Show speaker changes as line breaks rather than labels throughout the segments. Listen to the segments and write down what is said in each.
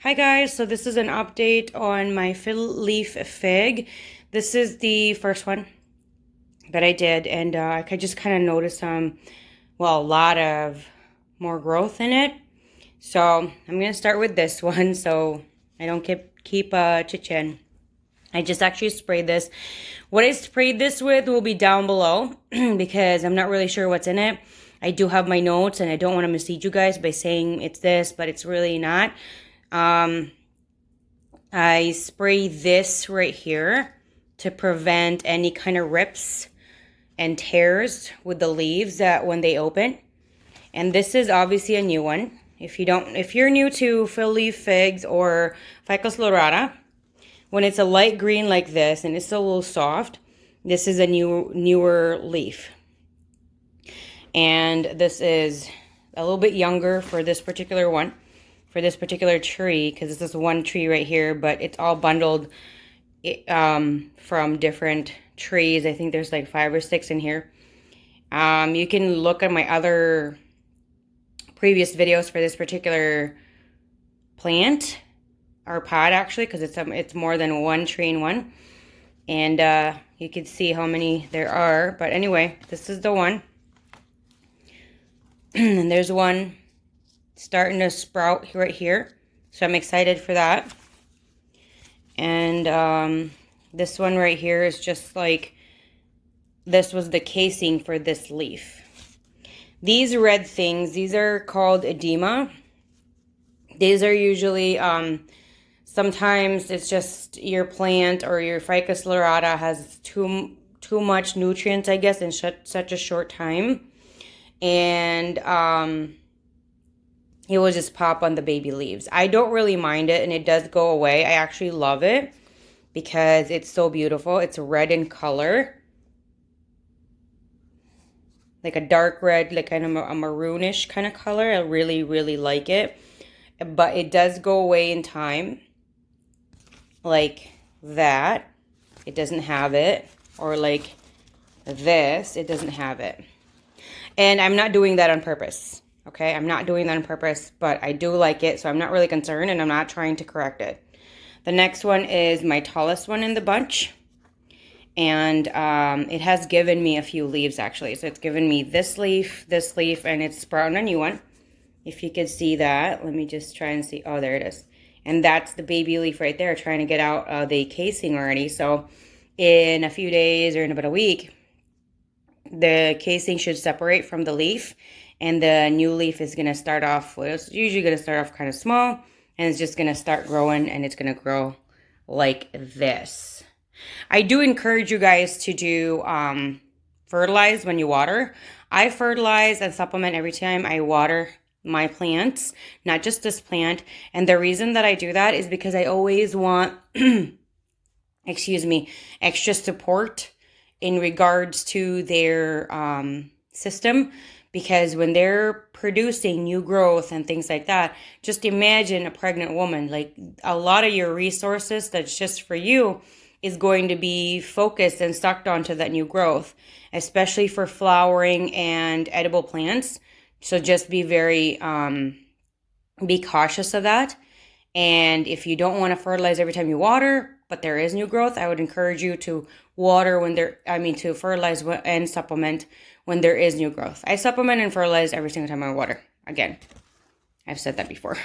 Hi guys, so this is an update on my fiddle leaf fig. This is the first one that I did, and I could just kind of notice a lot of more growth in it. So I'm gonna start with this one so I don't keep chit-chatting. I just actually sprayed this. What I sprayed this with will be down below because I'm not really sure what's in it. I do have my notes and I don't want to mislead you guys by saying it's this, but it's really not. I spray this right here to prevent any kind of rips and tears with the leaves that when they open. And this is obviously a new one. If you're new to fiddle leaf figs or Ficus Lyrata, when it's a light green like this and it's a little soft, this is a newer leaf. And this is a little bit younger for this particular one, for this particular tree, because this is one tree right here, but it's all bundled from different trees. I think there's like 5 or 6 in here. You can look at my other previous videos for this particular plant, or pod actually, because it's more than one tree in one. And you can see how many there are. But anyway, this is the one. And there's one starting to sprout right here. So I'm excited for that. And this one right here is just like, this was the casing for this leaf. These red things, these are called edema. These are usually, sometimes it's just your plant or your Ficus Lyrata has too much nutrients, I guess, in such a short time. And it will just pop on the baby leaves. I don't really mind it, and it does go away. I actually love it because it's so beautiful. It's red in color. Like a dark red, like kind of a maroonish kind of color. I really, really like it. But it does go away in time. Like that. It doesn't have it. Or like this. It doesn't have it. And I'm not doing that on purpose. Okay? I'm not doing that on purpose. But I do like it. So I'm not really concerned. And I'm not trying to correct it. The next one is my tallest one in the bunch. And it has given me a few leaves actually. So it's given me this leaf, and it's sprouting a new one. If you could see that, let me just try and see. Oh, there it is. And that's the baby leaf right there, trying to get out the casing already. So in a few days or in about a week, the casing should separate from the leaf. And the new leaf is going to start off, well, it's usually going to start off kind of small. And it's just going to start growing, and it's going to grow like this. I do encourage you guys to do fertilize when you water. I fertilize and supplement every time I water my plants, not just this plant. And the reason that I do that is because I always want, excuse me, extra support in regards to their system. Because when they're producing new growth and things like that, just imagine a pregnant woman. Like a lot of your resources that's just for you is going to be focused and sucked onto that new growth, especially for flowering and edible plants. So just be very, be cautious of that. And if you don't want to fertilize every time you water, but there is new growth, I would encourage you to water to fertilize and supplement when there is new growth. I supplement and fertilize every single time I water. Again, I've said that before.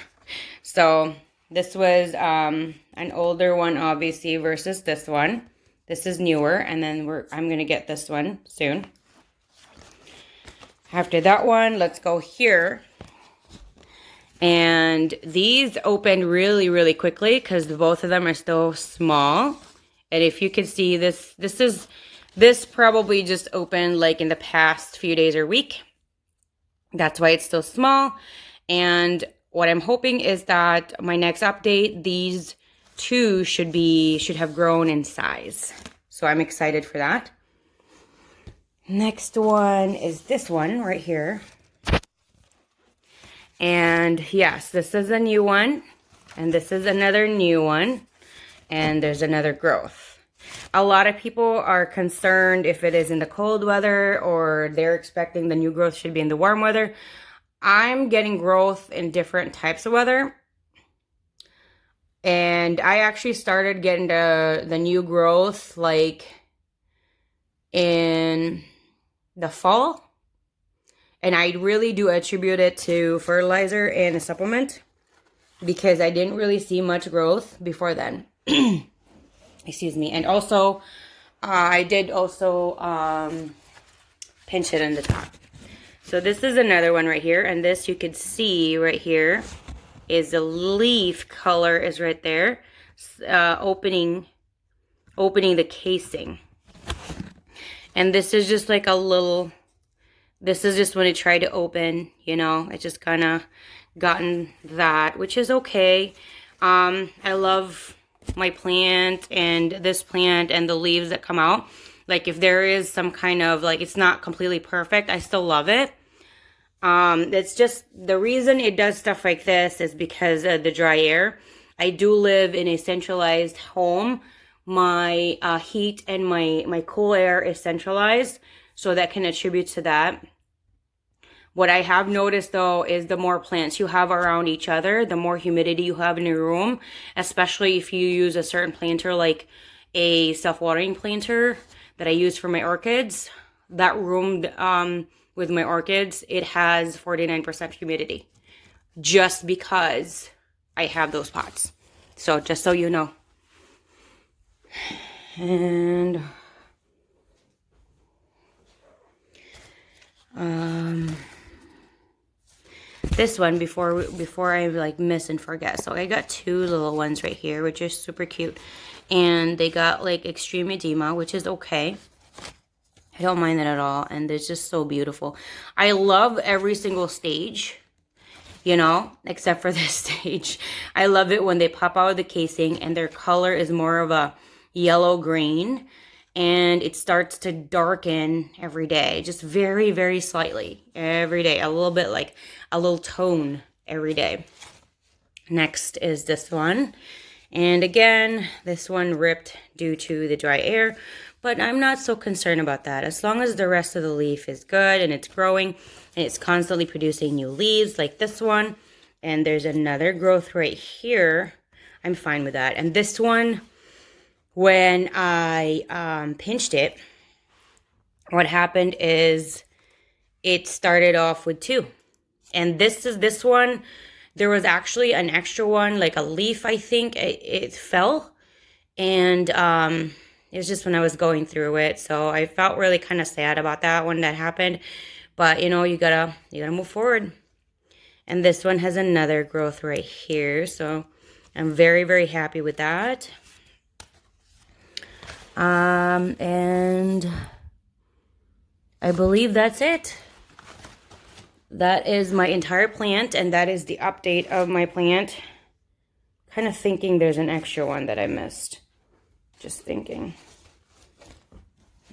So this was an older one, obviously, versus this one. This is newer, and then I'm going to get this one soon. After that one, let's go here. And these opened really, really quickly because both of them are still small. And if you can see this probably just opened like in the past few days or week. That's why it's still small. And what I'm hoping is that my next update, these two should have grown in size. So I'm excited for that. Next one is this one right here. And yes, this is a new one. And this is another new one. And there's another growth. A lot of people are concerned if it is in the cold weather or they're expecting the new growth should be in the warm weather. I'm getting growth in different types of weather. And I actually started getting the new growth like in the fall. And I really do attribute it to fertilizer and a supplement, because I didn't really see much growth before then. Excuse me. And also, I did also pinch it in the top. So this is another one right here. And this you could see right here is the leaf color is right there. Opening the casing. And this is just like a little, this is just when it tried to open, you know, it just kind of gotten that, which is okay. I love my plant and this plant and the leaves that come out. Like if there is some kind of, like it's not completely perfect, I still love it. It's just, the reason it does stuff like this is because of the dry air. I do live in a centralized home. My heat and my cool air is centralized, so that can attribute to that. What I have noticed though is the more plants you have around each other, the more humidity you have in your room, especially if you use a certain planter like a self-watering planter that I use for my orchids. That room with my orchids, it has 49% humidity just because I have those pots. So just so you know. And this one before I like miss and forget. So I got two little ones right here, which are super cute. And they got like extreme edema, which is okay. I don't mind that at all. And they're just so beautiful. I love every single stage, you know, except for this stage. I love it when they pop out of the casing and their color is more of a yellow green. And it starts to darken every day, just very, very slightly every day. A little bit, like a little tone every day. Next is this one. And again, this one ripped due to the dry air, but I'm not so concerned about that. As long as the rest of the leaf is good and it's growing and it's constantly producing new leaves like this one. And there's another growth right here. I'm fine with that. And this one, when I pinched it, what happened is it started off with two. And this one, there was actually an extra one, like a leaf, I think. It fell. And it was just when I was going through it. So I felt really kind of sad about that when that happened. But, you know, you gotta move forward. And this one has another growth right here. So I'm very, very happy with that. And I believe that's it. That is my entire plant, and that is the update of my plant. Kind of thinking there's an extra one that I missed. Just thinking.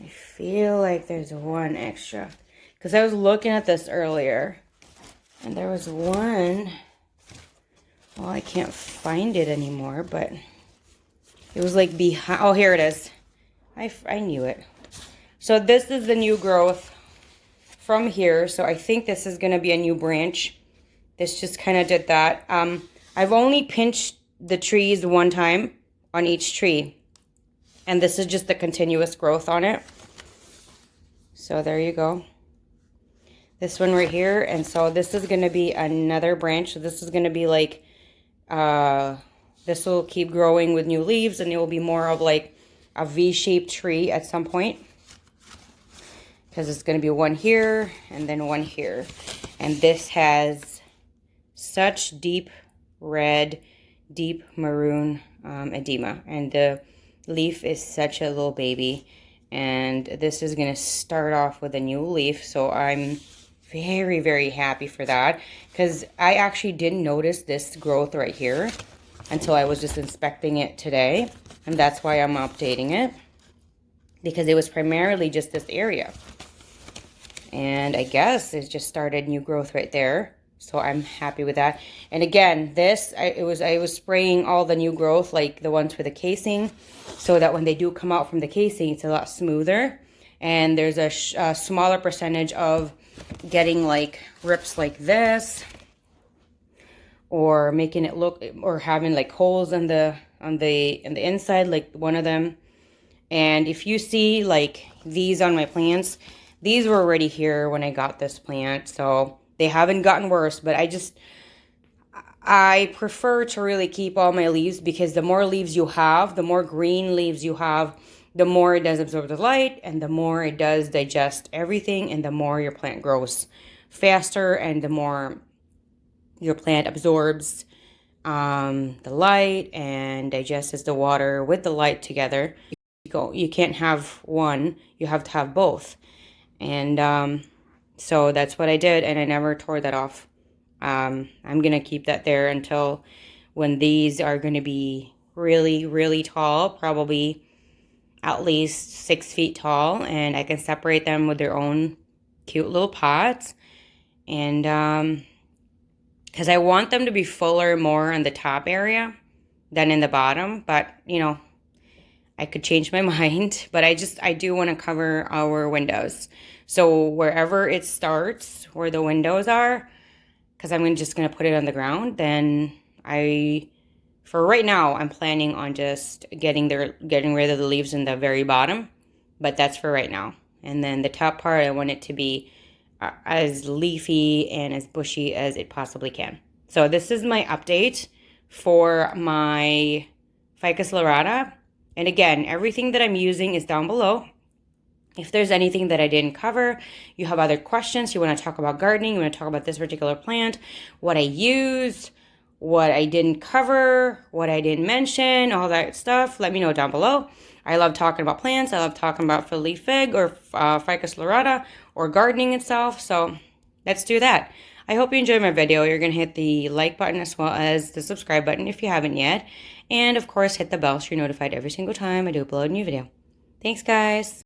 I feel like there's one extra. Because I was looking at this earlier, and there was one. Well, I can't find it anymore, but it was like behind. Oh, here it is. I knew it. So this is the new growth from here. So I think this is going to be a new branch. This just kind of did that. I've only pinched the trees one time on each tree. And this is just the continuous growth on it. So there you go. This one right here. And so this is going to be another branch. So this is going to be like, this will keep growing with new leaves, and it will be more of like a V-shaped tree at some point, because it's going to be one here and then one here. And this has such deep red, deep maroon edema, and the leaf is such a little baby. And this is going to start off with a new leaf, so I'm very, very happy for that, because I actually didn't notice this growth right here until I was just inspecting it today. And that's why I'm updating it, because it was primarily just this area. And I guess it just started new growth right there. So I'm happy with that. And again, this, I was spraying all the new growth, like the ones with the casing, so that when they do come out from the casing, it's a lot smoother. And there's a smaller percentage of getting like rips like this, or making it look, or having like holes on the inside, like one of them. And if you see like these on my plants, these were already here when I got this plant, so they haven't gotten worse. But I prefer to really keep all my leaves, because the more leaves you have, the more green leaves you have, the more it does absorb the light, and the more it does digest everything, and the more your plant grows faster, and the more your plant absorbs the light and digests the water with the light together. You can't have one, you have to have both. And so that's what I did, and I never tore that off. I'm gonna keep that there until when these are gonna be really, really tall, probably at least 6 feet tall, and I can separate them with their own cute little pots. And because I want them to be fuller more on the top area than in the bottom, but you know, I could change my mind. But I do want to cover our windows. So wherever it starts, where the windows are, because I'm just going to put it on the ground, then for right now, I'm planning on just getting rid of the leaves in the very bottom, but that's for right now. And then the top part, I want it to be as leafy and as bushy as it possibly can. So this is my update for my Ficus Lyrata. And again, everything that I'm using is down below. If there's anything that I didn't cover, you have other questions, you want to talk about gardening, you want to talk about this particular plant, what I used, what I didn't cover, what I didn't mention, all that stuff, let me know down below. I love talking about plants. I love talking about fiddle leaf fig or Ficus Lyrata or gardening itself. So let's do that. I hope you enjoyed my video. You're going to hit the like button as well as the subscribe button if you haven't yet. And of course, hit the bell so you're notified every single time I do upload a new video. Thanks, guys.